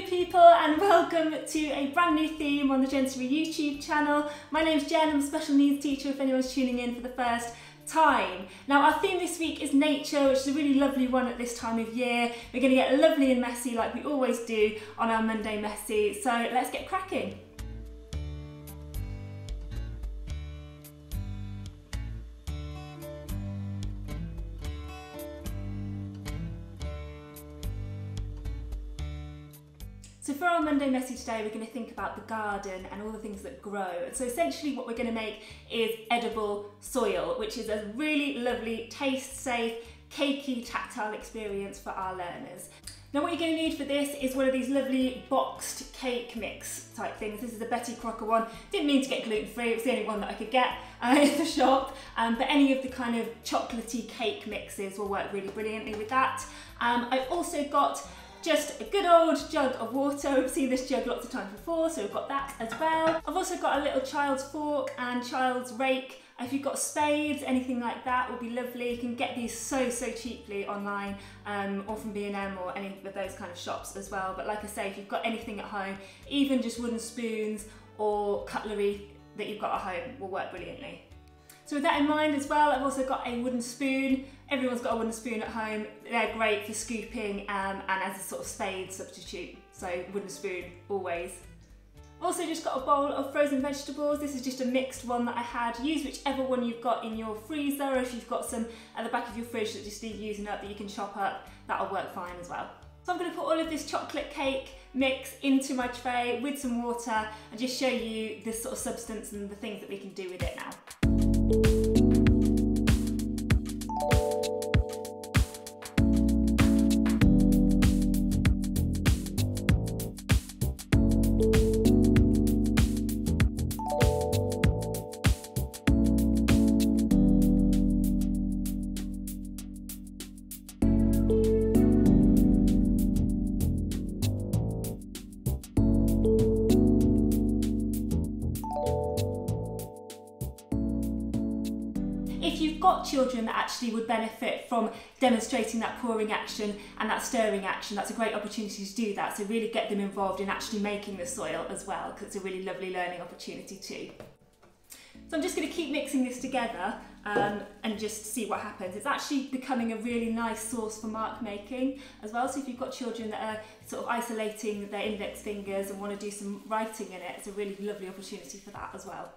Hello people and welcome to a brand new theme on the Jensory YouTube channel. My name's Jen, I'm a special needs teacher if anyone's tuning in for the first time. Now our theme this week is nature, which is a really lovely one at this time of year. We're going to get lovely and messy like we always do on our Monday Messy, so let's get cracking. So for our Monday Messy today, we're going to think about the garden and all the things that grow. And so essentially what we're going to make is edible soil, which is a really lovely, taste-safe, cakey, tactile experience for our learners. Now what you're going to need for this is one of these lovely boxed cake mix type things. This is a Betty Crocker one. Didn't mean to get gluten-free, it was the only one that I could get in the shop. But any of the kind of chocolatey cake mixes will work really brilliantly with that. I've also got just a good old jug of water. We've seen this jug lots of times before, so we've got that as well. I've also got a little child's fork and child's rake. If you've got spades, anything like that would be lovely. You can get these so cheaply online or from B&M or any of those kind of shops as well. But like I say, if you've got anything at home, even just wooden spoons or cutlery that you've got at home will work brilliantly. So with that in mind as well, I've also got a wooden spoon. Everyone's got a wooden spoon at home. They're great for scooping and as a sort of spade substitute. So wooden spoon, always. I've also just got a bowl of frozen vegetables. This is just a mixed one that I had. Use whichever one you've got in your freezer, or if you've got some at the back of your fridge that just need using up that you can chop up, that'll work fine as well. So I'm going to put all of this chocolate cake mix into my tray with some water and just show you this sort of substance and the things that we can do with it now. If you've got children that actually would benefit from demonstrating that pouring action and that stirring action, that's a great opportunity to do that. So really get them involved in actually making the soil as well, because it's a really lovely learning opportunity too. So I'm just going to keep mixing this together and just see what happens. It's actually becoming a really nice source for mark making as well. So if you've got children that are sort of isolating their index fingers and want to do some writing in it, it's a really lovely opportunity for that as well.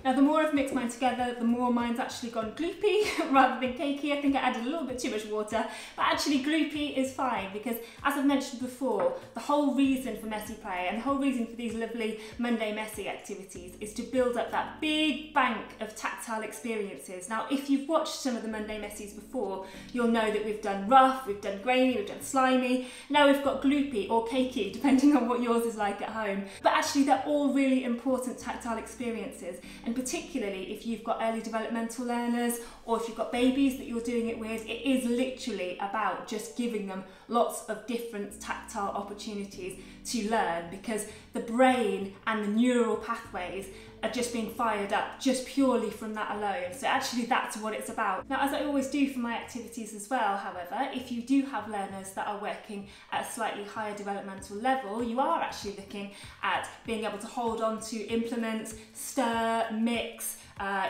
Now the more I've mixed mine together, the more mine's actually gone gloopy rather than cakey. I think I added a little bit too much water, but actually gloopy is fine because, as I've mentioned before, the whole reason for messy play and the whole reason for these lovely Monday Messy activities is to build up that big bank of tactile experiences. Now if you've watched some of the Monday Messies before, you'll know that we've done rough, we've done grainy, we've done slimy, now we've got gloopy or cakey, depending on what yours is like at home. But actually they're all really important tactile experiences. And particularly if you've got early developmental learners or if you've got babies that you're doing it with, it is literally about just giving them lots of different tactile opportunities to learn, because the brain and the neural pathways are just being fired up just purely from that alone. So actually that's what it's about. Now, as I always do for my activities as well, however, if you do have learners that are working at a slightly higher developmental level, you are actually looking at being able to hold on to implements, stir, mix.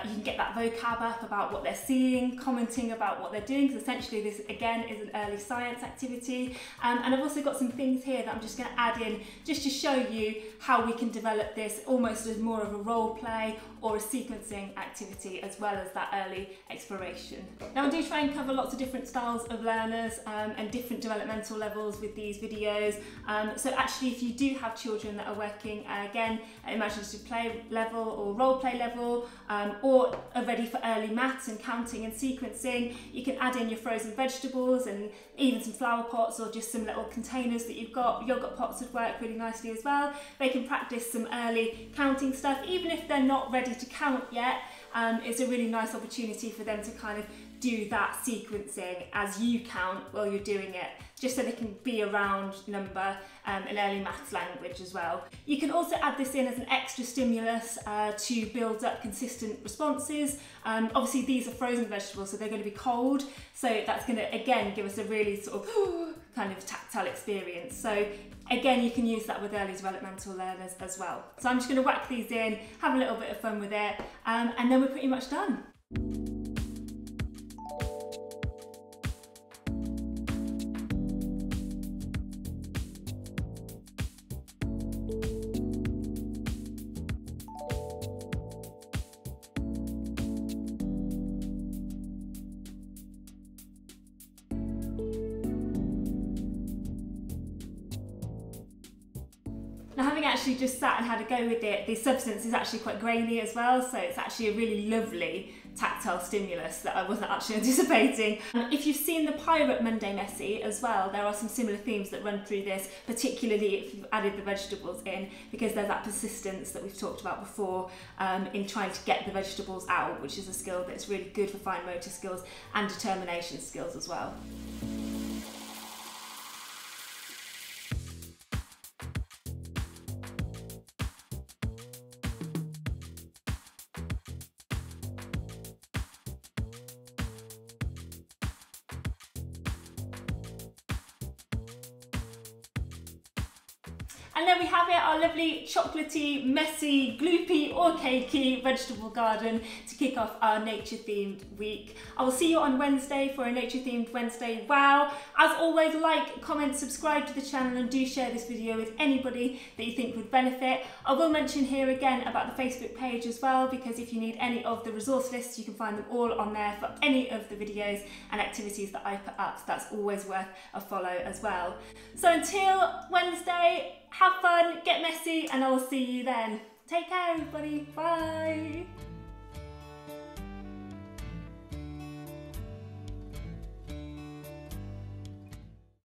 You can get that vocab up about what they're seeing, commenting about what they're doing, because essentially this again is an early science activity. And I've also got some things here that I'm just going to add in just to show you how we can develop this almost as more of a role play or a sequencing activity as well as that early exploration. Now I do try and cover lots of different styles of learners and different developmental levels with these videos. So actually if you do have children that are working again at imaginative play level or role play level, or are ready for early maths and counting and sequencing, you can add in your frozen vegetables and even some flower pots or just some little containers that you've got. Yogurt pots would work really nicely as well. They can practice some early counting stuff, even if they're not ready to count yet. it's a really nice opportunity for them to kind of do that sequencing as you count while you're doing it, just so they can be around number and early maths language as well. You can also add this in as an extra stimulus to build up consistent responses. Obviously these are frozen vegetables, so they're going to be cold, so that's going to again give us a really sort of kind of tactile experience. So again, you can use that with early developmental learners as well. So I'm just going to whack these in, have a little bit of fun with it, and then we're pretty much done. Now, having actually just sat and had a go with it, the substance is actually quite grainy as well, so it's actually a really lovely tactile stimulus that I wasn't actually anticipating. If you've seen the Pirate Monday Messy as well, there are some similar themes that run through this, particularly if you've added the vegetables in, because there's that persistence that we've talked about before in trying to get the vegetables out, which is a skill that's really good for fine motor skills and determination skills as well. And there we have it, our lovely chocolatey, messy, gloopy or cakey vegetable garden to kick off our nature themed week. I will see you on Wednesday for a nature themed Wednesday wow. As always, like, comment, subscribe to the channel and do share this video with anybody that you think would benefit. I will mention here again about the Facebook page as well, because if you need any of the resource lists, you can find them all on there for any of the videos and activities that I put up, so that's always worth a follow as well. So until Wednesday, have fun, get messy, and I will see you then. Take care everybody, bye!